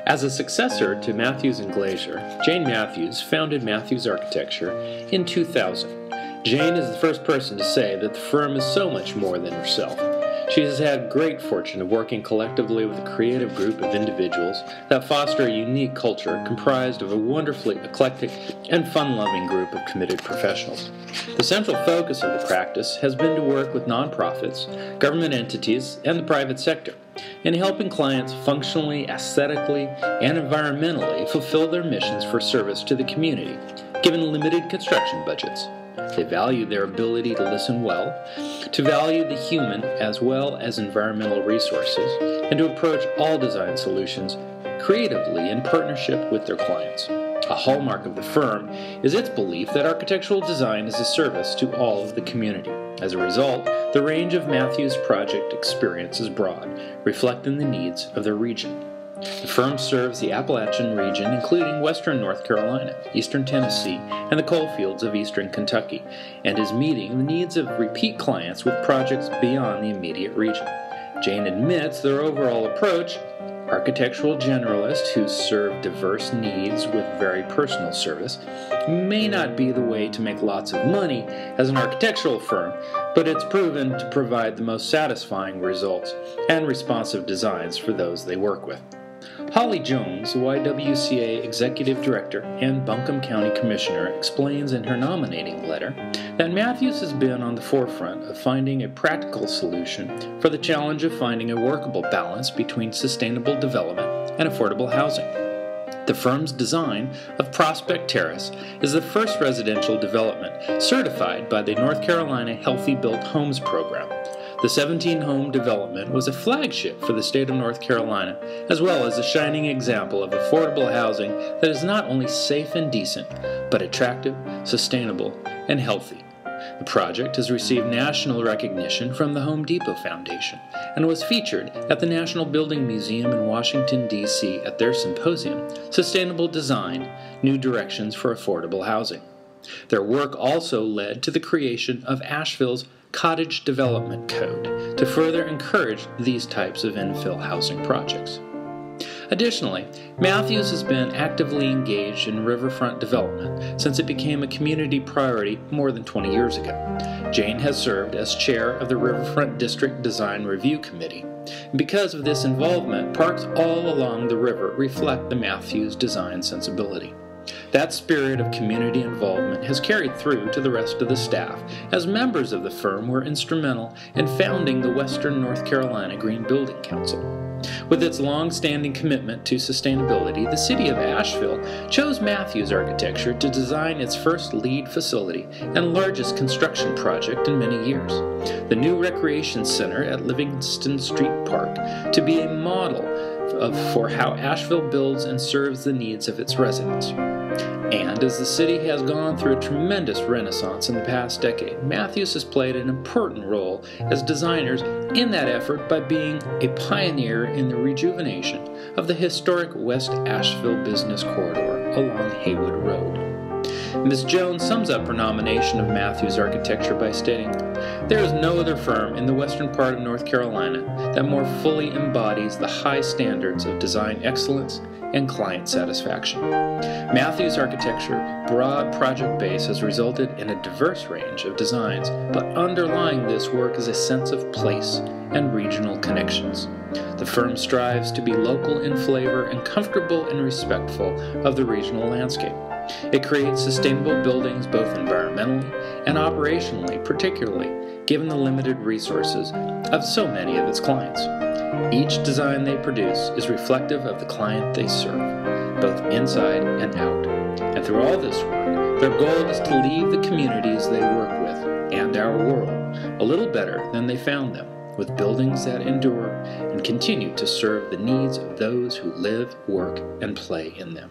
As a successor to Mathews and Glazier, Jane Mathews founded Mathews Architecture in 2000. Jane is the first person to say that the firm is so much more than herself. She has had great fortune of working collectively with a creative group of individuals that foster a unique culture comprised of a wonderfully eclectic and fun-loving group of committed professionals. The central focus of the practice has been to work with nonprofits, government entities, and the private sector in helping clients functionally, aesthetically, and environmentally fulfill their missions for service to the community, given limited construction budgets. They value their ability to listen well, to value the human as well as environmental resources, and to approach all design solutions creatively in partnership with their clients. A hallmark of the firm is its belief that architectural design is a service to all of the community. As a result, the range of Mathews project experience is broad, reflecting the needs of their region. The firm serves the Appalachian region, including western North Carolina, eastern Tennessee, and the coal fields of eastern Kentucky, and is meeting the needs of repeat clients with projects beyond the immediate region. Jane admits their overall approach, architectural generalists who serve diverse needs with very personal service, may not be the way to make lots of money as an architectural firm, but it's proven to provide the most satisfying results and responsive designs for those they work with. Holly Jones, YWCA Executive Director and Buncombe County Commissioner, explains in her nominating letter that Mathews has been on the forefront of finding a practical solution for the challenge of finding a workable balance between sustainable development and affordable housing. The firm's design of Prospect Terrace is the first residential development certified by the North Carolina Healthy Built Homes Program. The 17-home development was a flagship for the state of North Carolina, as well as a shining example of affordable housing that is not only safe and decent, but attractive, sustainable, and healthy. The project has received national recognition from the Home Depot Foundation and was featured at the National Building Museum in Washington, D.C. at their symposium, Sustainable Design, New Directions for Affordable Housing. Their work also led to the creation of Asheville's Cottage Development Code to further encourage these types of infill housing projects. Additionally, Mathews has been actively engaged in riverfront development since it became a community priority more than 20 years ago. Jane has served as chair of the Riverfront District Design Review Committee. Because of this involvement, parks all along the river reflect the Mathews design sensibility. That spirit of community involvement has carried through to the rest of the staff, as members of the firm were instrumental in founding the Western North Carolina Green Building Council. With its long-standing commitment to sustainability, the city of Asheville chose Mathews Architecture to design its first LEED facility and largest construction project in many years, the new recreation center at Livingston Street Park, to be a model for how Asheville builds and serves the needs of its residents. And as the city has gone through a tremendous renaissance in the past decade, Mathews has played an important role as designers in that effort by being a pioneer in the rejuvenation of the historic West Asheville Business Corridor along Haywood Road. Ms. Jones sums up her nomination of Mathews Architecture by stating, "There is no other firm in the western part of North Carolina that more fully embodies the high standards of design excellence and client satisfaction. Mathews Architecture's broad project base has resulted in a diverse range of designs, but underlying this work is a sense of place and regional connections. The firm strives to be local in flavor and comfortable and respectful of the regional landscape. It creates sustainable buildings both environmentally and operationally, particularly given the limited resources of so many of its clients. Each design they produce is reflective of the client they serve, both inside and out. And through all this work, their goal is to leave the communities they work with, and our world, a little better than they found them, with buildings that endure and continue to serve the needs of those who live, work, and play in them."